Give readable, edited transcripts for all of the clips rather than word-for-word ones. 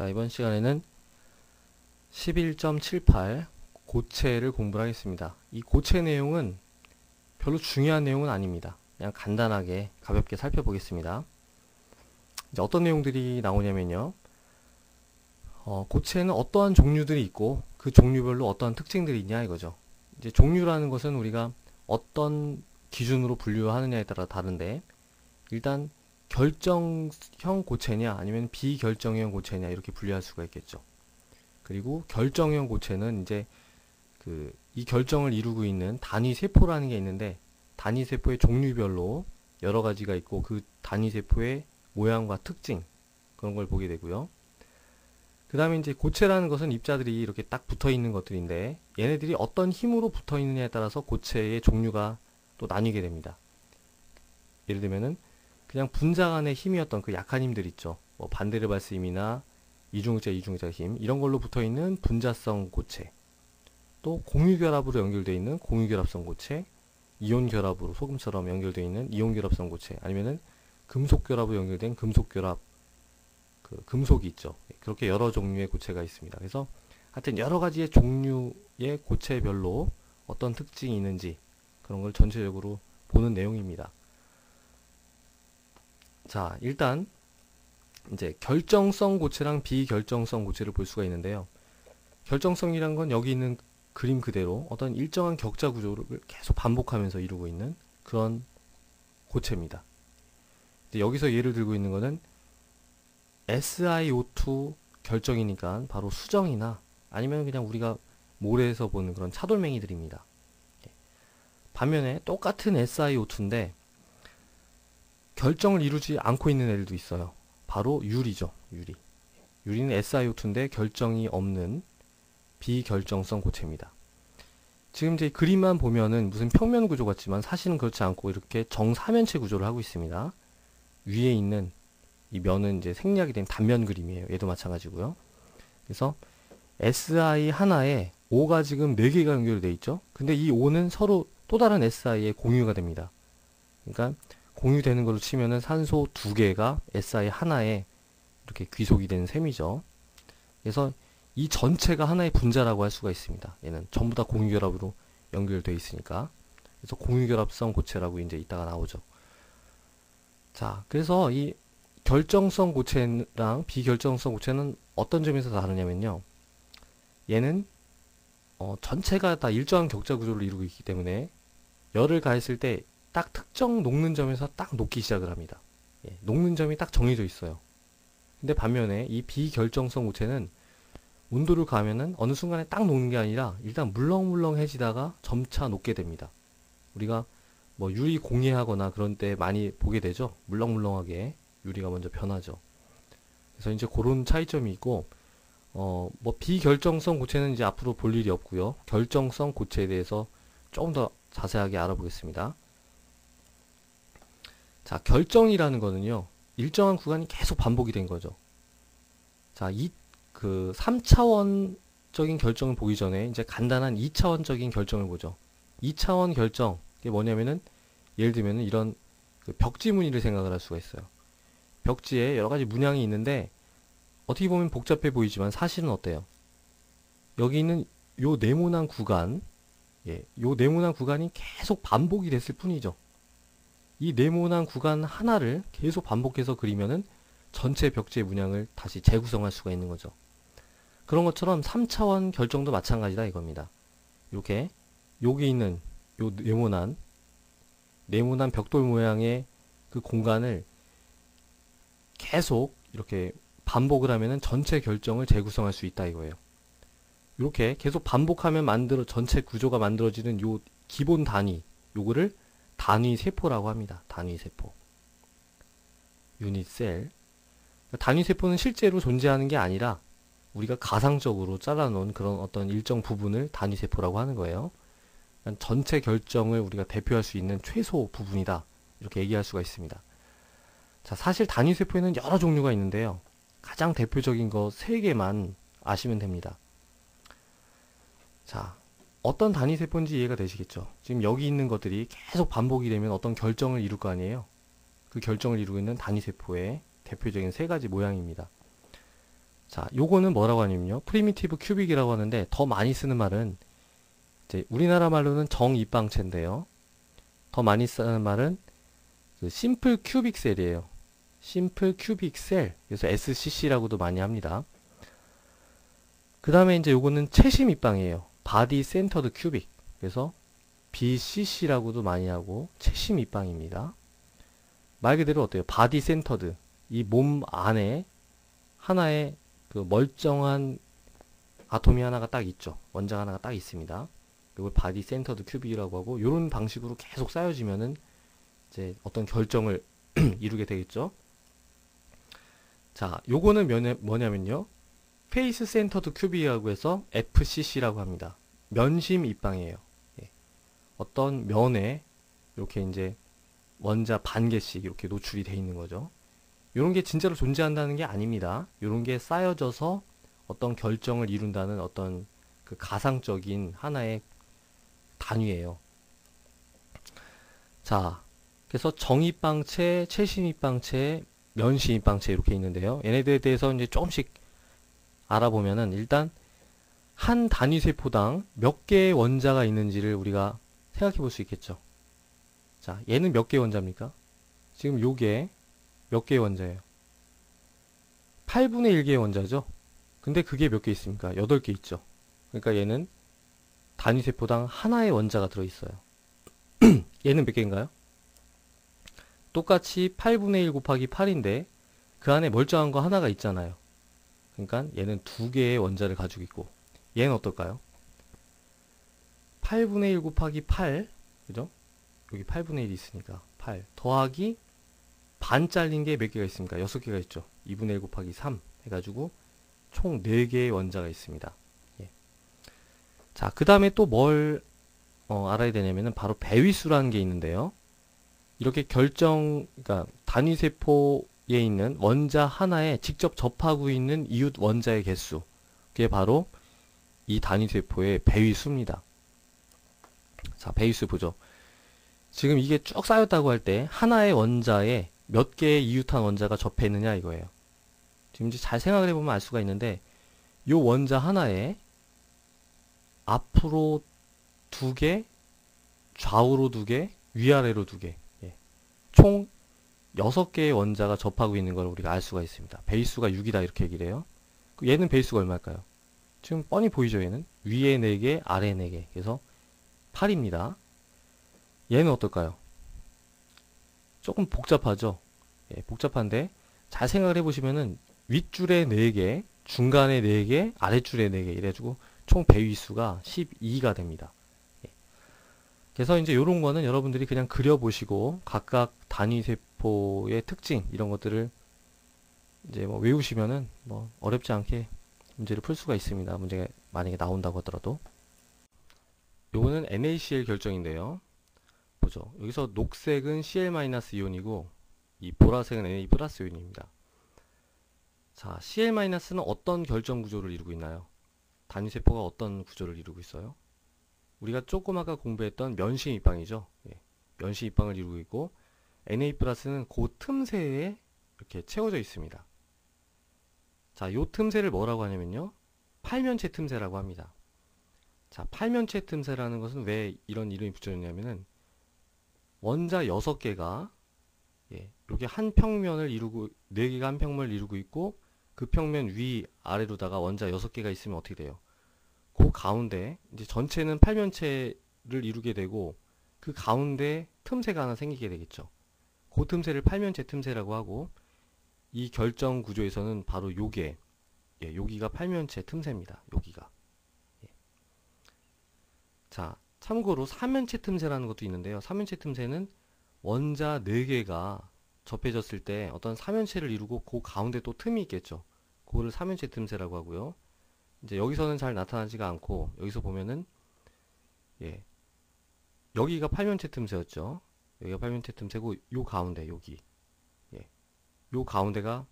자, 이번 시간에는 11.78 고체를 공부를 하겠습니다. 이 고체 내용은 별로 중요한 내용은 아닙니다. 그냥 간단하게 가볍게 살펴보겠습니다. 이제 어떤 내용들이 나오냐면요. 고체는 어떠한 종류들이 있고 그 종류별로 어떠한 특징들이 있냐 이거죠. 이제 종류라는 것은 우리가 어떤 기준으로 분류하느냐에 따라 다른데, 일단 결정형 고체냐 아니면 비결정형 고체냐 이렇게 분류할 수가 있겠죠. 그리고 결정형 고체는 이제 이 결정을 이루고 있는 단위 세포라는 게 있는데, 단위 세포의 종류별로 여러 가지가 있고 그 단위 세포의 모양과 특징, 그런 걸 보게 되고요. 그 다음에 이제 고체라는 것은 입자들이 이렇게 딱 붙어 있는 것들인데, 얘네들이 어떤 힘으로 붙어 있느냐에 따라서 고체의 종류가 또 나뉘게 됩니다. 예를 들면은 그냥 분자 간의 힘이었던 그 약한 힘들 있죠. 뭐 반데르발스 힘이나 이중자 힘, 이런 걸로 붙어 있는 분자성 고체, 또 공유결합으로 연결되어 있는 공유결합성 고체, 이온 결합으로 소금처럼 연결되어 있는 이온 결합성 고체, 아니면은 금속 결합으로 연결된 금속 결합, 금속이 있죠. 그렇게 여러 종류의 고체가 있습니다. 그래서 하여튼 여러 가지의 종류의 고체별로 어떤 특징이 있는지 그런 걸 전체적으로 보는 내용입니다. 자, 일단 이제 결정성 고체랑 비결정성 고체를 볼 수가 있는데요. 결정성이란 건 여기 있는 그림 그대로 어떤 일정한 격자 구조를 계속 반복하면서 이루고 있는 그런 고체입니다. 이제 여기서 예를 들고 있는 거는 SiO2 결정이니까 바로 수정이나 아니면 그냥 우리가 모래에서 보는 그런 차돌맹이들입니다. 반면에 똑같은 SiO2인데 결정을 이루지 않고 있는 애들도 있어요. 바로 유리죠. 유리는 SiO2인데 결정이 없는 비결정성 고체입니다. 지금 이제 그림만 보면은 무슨 평면 구조 같지만 사실은 그렇지 않고 이렇게 정사면체 구조를 하고 있습니다. 위에 있는 이 면은 이제 생략이 된 단면 그림이에요. 얘도 마찬가지고요. 그래서 Si 하나에 O가 지금 4개가 연결되어 있죠. 근데 이 O는 서로 또 다른 Si에 공유가 됩니다. 그러니까 공유되는 걸로 치면은 산소 2개가 Si 하나에 이렇게 귀속이 되는 셈이죠. 그래서 이 전체가 하나의 분자라고 할 수가 있습니다. 얘는 전부 다 공유결합으로 연결되어 있으니까. 그래서 공유결합성 고체라고 이제 이따가 나오죠. 자, 그래서 이 결정성 고체랑 비결정성 고체는 어떤 점에서 다르냐면요. 얘는 전체가 다 일정한 격자 구조를 이루고 있기 때문에 열을 가했을 때 딱 특정 녹는 점에서 딱 녹기 시작을 합니다. 녹는 점이 딱 정해져 있어요. 근데 반면에 이 비결정성 고체는 온도를 가하면은 어느 순간에 딱 녹는 게 아니라 일단 물렁물렁해지다가 점차 녹게 됩니다. 우리가 뭐 유리 공예하거나 그런 때 많이 보게 되죠. 물렁물렁하게 유리가 먼저 변하죠. 그래서 이제 그런 차이점이 있고, 뭐 비결정성 고체는 이제 앞으로 볼 일이 없고요. 결정성 고체에 대해서 조금 더 자세하게 알아보겠습니다. 자, 결정이라는 거는요, 일정한 구간이 계속 반복이 된 거죠. 자, 그 3차원적인 결정을 보기 전에 이제 간단한 2차원적인 결정을 보죠. 2차원 결정, 이게 뭐냐면은 예를 들면은 이런 그 벽지 무늬를 생각을 할 수가 있어요. 벽지에 여러 가지 문양이 있는데 어떻게 보면 복잡해 보이지만 사실은 어때요? 여기 있는 요 네모난 구간, 요 네모난 구간이 계속 반복이 됐을 뿐이죠. 이 네모난 구간 하나를 계속 반복해서 그리면은 전체 벽지의 문양을 다시 재구성할 수가 있는 거죠. 그런 것처럼 3차원 결정도 마찬가지다 이겁니다. 이렇게 여기 있는 요 네모난 벽돌 모양의 그 공간을 계속 이렇게 반복을 하면은 전체 결정을 재구성할 수 있다 이거예요. 이렇게 계속 반복하면 전체 구조가 만들어지는 요 기본 단위, 요거를 단위 세포라고 합니다. 단위 세포. 유닛 셀. 단위 세포는 실제로 존재하는 게 아니라 우리가 가상적으로 잘라놓은 그런 어떤 일정 부분을 단위 세포라고 하는 거예요. 전체 결정을 우리가 대표할 수 있는 최소 부분이다. 이렇게 얘기할 수가 있습니다. 자, 사실 단위 세포에는 여러 종류가 있는데요. 가장 대표적인 거 3개만 아시면 됩니다. 자, 어떤 단위 세포인지 이해가 되시겠죠? 지금 여기 있는 것들이 계속 반복이 되면 어떤 결정을 이룰 거 아니에요? 그 결정을 이루고 있는 단위 세포의 대표적인 3가지 모양입니다. 자, 요거는 뭐라고 하냐면요. 프리미티브 큐빅이라고 하는데 더 많이 쓰는 말은 이제 우리나라 말로는 정입방체인데요. 더 많이 쓰는 말은 그 심플 큐빅 셀이에요. 심플 큐빅 셀. 그래서 SCC라고도 많이 합니다. 그 다음에 이제 요거는 채심 입방이에요. 바디 센터드 큐빅. 그래서 BCC라고도 많이 하고 채심 입방입니다. 말 그대로 어때요? 바디 센터드. 이 몸 안에 하나의 그 멀쩡한 아톰이 하나가 딱 있죠. 원자 하나가 딱 있습니다. 이걸 바디 센터드 큐빅이라고 하고, 이런 방식으로 계속 쌓여지면은 이제 어떤 결정을 이루게 되겠죠. 자, 요거는 뭐냐면요. 페이스 센터드 큐빅이라고 해서 FCC라고 합니다. 면심 입방이에요. 예. 어떤 면에 이렇게 이제 원자 반 개씩 이렇게 노출이 돼 있는 거죠. 이런 게 진짜로 존재한다는 게 아닙니다. 이런 게 쌓여져서 어떤 결정을 이룬다는 어떤 그 가상적인 하나의 단위예요. 자, 그래서 정입방체, 채심입방체, 면심입방체 이렇게 있는데요. 얘네들에 대해서 이제 조금씩 알아보면은 일단 한 단위 세포당 몇 개의 원자가 있는지를 우리가 생각해 볼 수 있겠죠. 자, 얘는 몇 개의 원자입니까? 지금 요게 몇 개의 원자예요? 8분의 1개의 원자죠. 근데 그게 몇 개 있습니까? 8개 있죠. 그러니까 얘는 단위 세포당 하나의 원자가 들어있어요. 얘는 몇 개인가요? 똑같이 8분의 1 곱하기 8인데 그 안에 멀쩡한 거 하나가 있잖아요. 그러니까 얘는 2개의 원자를 가지고 있고, 얘는 어떨까요? 8분의 1 곱하기 8, 그죠? 여기 8분의 1이 있으니까 8 더하기 반 잘린 게 몇 개가 있습니까? 6개가 있죠. 2분의 1 곱하기 3 해가지고 총 4개의 원자가 있습니다. 예. 자, 그 다음에 또 뭘 알아야 되냐면은 바로 배위수라는 게 있는데요. 이렇게 그러니까 단위세포에 있는 원자 하나에 직접 접하고 있는 이웃 원자의 개수, 그게 바로 이 단위세포의 배위수입니다. 자, 배위수 보죠. 지금 이게 쭉 쌓였다고 할 때 하나의 원자에 몇 개의 이웃한 원자가 접해 있느냐 이거예요. 지금 이제 잘 생각을 해보면 알 수가 있는데, 이 원자 하나에 앞으로 2개, 좌우로 2개, 위아래로 2개, 예. 총 6개의 원자가 접하고 있는 걸 우리가 알 수가 있습니다. 배수가 6이다 이렇게 얘기를 해요. 얘는 배수가 얼마일까요? 지금 뻔히 보이죠. 얘는 위에 4개, 아래 4개, 그래서 8입니다. 얘는 어떨까요? 조금 복잡하죠. 예, 복잡한데 잘 생각을 해보시면은 윗줄에 4개, 중간에 4개, 아랫줄에 4개 이래가지고 총 배위수가 12가 됩니다. 예. 그래서 이제 이런 거는 여러분들이 그냥 그려보시고 각각 단위세포의 특징 이런 것들을 이제 뭐 외우시면은 뭐 어렵지 않게 문제를 풀 수가 있습니다. 문제가 만약에 나온다고 하더라도. 요거는 NaCl 결정인데요. 보죠. 여기서 녹색은 Cl-이온이고 이 보라색은 Na 플러스 이온입니다. 자, Cl-는 어떤 결정 구조를 이루고 있나요? 단위세포가 어떤 구조를 이루고 있어요? 우리가 조금 아까 공부했던 면심 입방이죠. 예, 면심 입방을 이루고 있고, Na 플러스는 그 틈새에 이렇게 채워져 있습니다. 자, 요 틈새를 뭐라고 하냐면요, 팔면체 틈새라고 합니다. 자, 팔면체 틈새라는 것은 왜 이런 이름이 붙여졌냐면은 원자 6개가 이렇게 한 평면을 이루고 4개가 한 평면을 이루고 있고, 그 평면 위 아래로다가 원자 6개가 있으면 어떻게 돼요? 그 가운데 이제 전체는 팔면체를 이루게 되고 그 가운데 틈새가 하나 생기게 되겠죠. 그 틈새를 팔면체 틈새라고 하고, 이 결정 구조에서는 바로 요게 여기가 팔면체 틈새입니다. 여기가. 자, 참고로 삼면체 틈새라는 것도 있는데요. 삼면체 틈새는 원자 4개가 접해졌을 때 어떤 삼면체를 이루고 그 가운데 또 틈이 있겠죠. 그거를 삼면체 틈새라고 하고요. 이제 여기서는 잘 나타나지가 않고, 여기서 보면은 여기가 팔면체 틈새였죠. 여기가 팔면체 틈새고, 요 가운데 여기 요 가운데가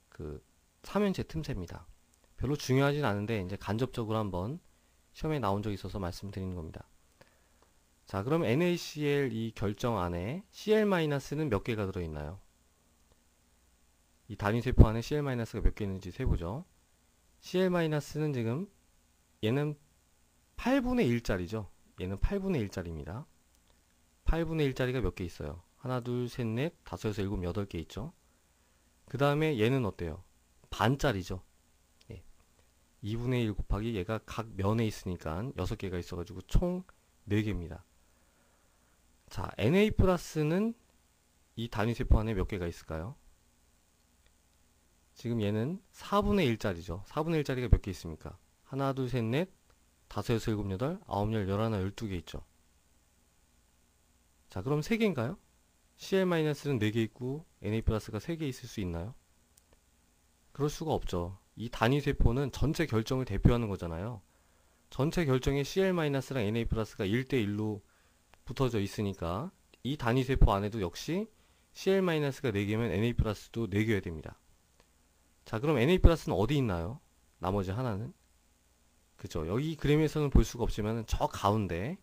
그 삼면체 틈새입니다. 별로 중요하진 않은데 이제 간접적으로 한번 시험에 나온 적이 있어서 말씀드리는 겁니다. 자, 그럼 NaCl 이 결정 안에 Cl-는 몇 개가 들어있나요? 이 단위세포 안에 Cl-가 몇 개 있는지 세보죠. CL-는 지금 얘는 8분의 1짜리죠. 얘는 8분의 1짜리입니다. 8분의 1짜리가 몇 개 있어요? 하나, 둘, 셋, 넷, 다섯, 여섯, 일곱, 여덟 개 있죠. 그 다음에 얘는 어때요? 반짜리죠. 예. 2분의 1 곱하기 얘가 각 면에 있으니까 6개가 있어가지고 총 4개입니다. 자, Na+는 이 단위세포 안에 몇 개가 있을까요? 지금 얘는 4분의 1짜리죠. 4분의 1짜리가 몇 개 있습니까? 하나, 둘, 셋, 넷, 다섯, 여섯, 일곱, 여덟, 아홉, 열, 열하나, 12개 있죠. 자, 그럼 3개인가요? CL-는 4개 있고 Na+가 3개 있을 수 있나요? 그럴 수가 없죠. 이 단위세포는 전체 결정을 대표하는 거잖아요. 전체 결정에 CL-랑 Na+가 1대1로 붙어져 있으니까 이 단위세포 안에도 역시 CL-가 4개면 Na+도 4개여야 됩니다. 자, 그럼 Na+는 어디 있나요? 나머지 하나는? 그죠. 여기 그림에서는 볼 수가 없지만 저 가운데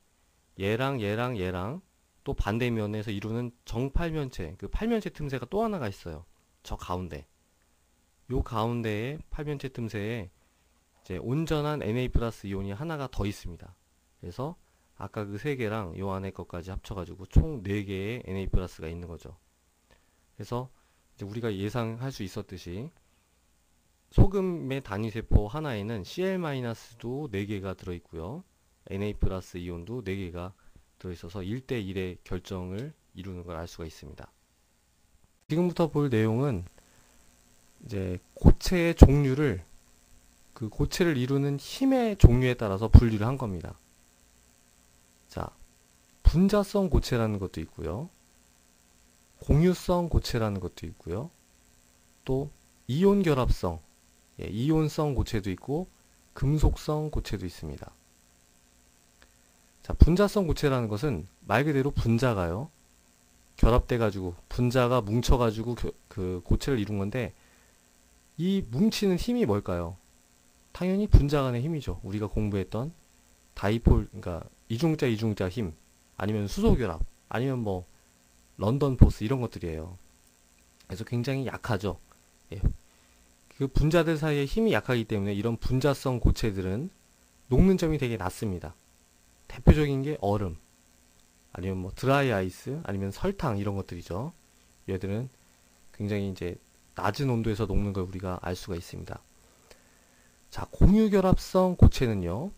얘랑 얘랑 얘랑 또 반대면에서 이루는 정팔면체, 그 팔면체 틈새가 또 하나가 있어요. 저 가운데. 요 가운데에 팔면체 틈새에 이제 온전한 Na+ 이온이 하나가 더 있습니다. 그래서 아까 그 3개랑 요 안에 것까지 합쳐가지고 총 4개의 Na+가 있는 거죠. 그래서 이제 우리가 예상할 수 있었듯이 소금의 단위세포 하나에는 Cl-도 4개가 들어있고요. Na+ 이온도 4개가 들어있어서 1대1의 결정을 이루는 걸 알 수가 있습니다. 지금부터 볼 내용은 이제 고체의 종류를 그 고체를 이루는 힘의 종류에 따라서 분류를 한 겁니다. 자, 분자성 고체라는 것도 있고요. 공유성 고체라는 것도 있고요. 또 이온 결합성, 이온성 고체도 있고 금속성 고체도 있습니다. 자, 분자성 고체라는 것은 말 그대로 분자가요. 결합돼 가지고 분자가 뭉쳐 가지고 그 고체를 이룬 건데 이 뭉치는 힘이 뭘까요? 당연히 분자 간의 힘이죠. 우리가 공부했던 다이폴, 그러니까 이중자 힘, 아니면 수소 결합, 아니면 뭐 런던 포스 이런 것들이에요. 그래서 굉장히 약하죠. 예. 그 분자들 사이에 힘이 약하기 때문에 이런 분자성 고체들은 녹는 점이 되게 낮습니다. 대표적인 게 얼음, 아니면 뭐 드라이 아이스, 아니면 설탕 이런 것들이죠. 얘들은 굉장히 이제 낮은 온도에서 녹는 걸 우리가 알 수가 있습니다. 자, 공유결합성 고체는요,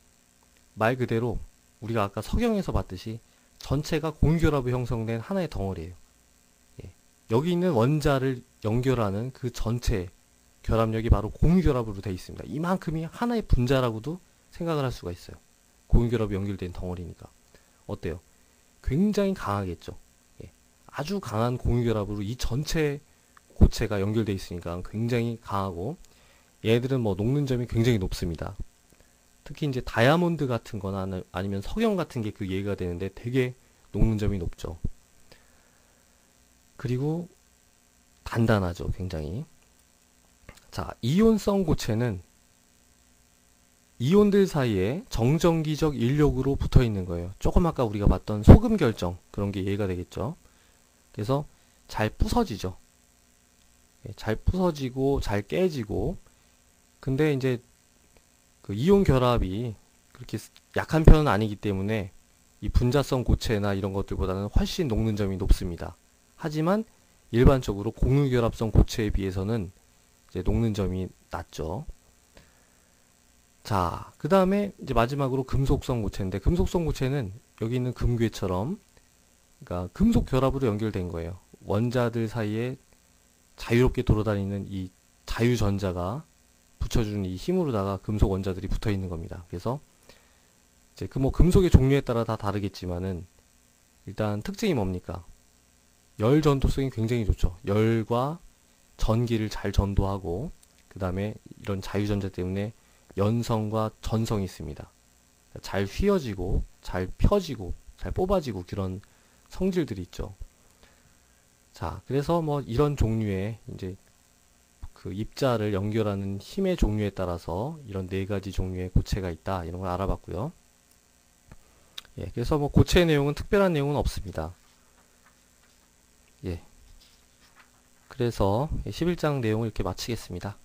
말 그대로 우리가 아까 석영에서 봤듯이 전체가 공유결합으로 형성된 하나의 덩어리예요. 예. 여기 있는 원자를 연결하는 그 전체 결합력이 바로 공유결합으로 되어 있습니다. 이만큼이 하나의 분자라고도 생각을 할 수가 있어요. 공유결합이 연결된 덩어리니까. 어때요? 굉장히 강하겠죠. 예. 아주 강한 공유결합으로 이 전체 고체가 연결되어 있으니까 굉장히 강하고, 얘들은 뭐 녹는 점이 굉장히 높습니다. 특히 이제 다이아몬드 같은 거나 아니면 석영 같은 게 그 예가 되는데 되게 녹는 점이 높죠. 그리고 단단하죠, 굉장히. 자, 이온성 고체는 이온들 사이에 정전기적 인력으로 붙어 있는 거예요. 조금 아까 우리가 봤던 소금 결정, 그런 게 예가 되겠죠. 그래서 잘 부서지죠. 잘 부서지고 잘 깨지고. 근데 이제 그 이온 결합이 그렇게 약한 편은 아니기 때문에 이 분자성 고체나 이런 것들보다는 훨씬 녹는 점이 높습니다. 하지만 일반적으로 공유결합성 고체에 비해서는 이제 녹는 점이 낮죠. 자, 그 다음에 이제 마지막으로 금속성 고체인데, 금속성 고체는 여기 있는 금괴처럼, 그러니까 금속 결합으로 연결된 거예요. 원자들 사이에 자유롭게 돌아다니는 이 자유전자가 붙여주는 이 힘으로다가 금속 원자들이 붙어 있는 겁니다. 그래서 이제 그 뭐 금속의 종류에 따라 다 다르겠지만은 일단 특징이 뭡니까? 열 전도성이 굉장히 좋죠. 열과 전기를 잘 전도하고, 그 다음에 이런 자유전자 때문에 연성과 전성이 있습니다. 잘 휘어지고 잘 펴지고 잘 뽑아지고 그런 성질들이 있죠. 자, 그래서 뭐 이런 종류의 이제 그 입자를 연결하는 힘의 종류에 따라서 이런 4가지 종류의 고체가 있다, 이런 걸 알아봤고요. 예, 그래서 뭐 고체의 내용은 특별한 내용은 없습니다. 예. 그래서 11장 내용을 이렇게 마치겠습니다.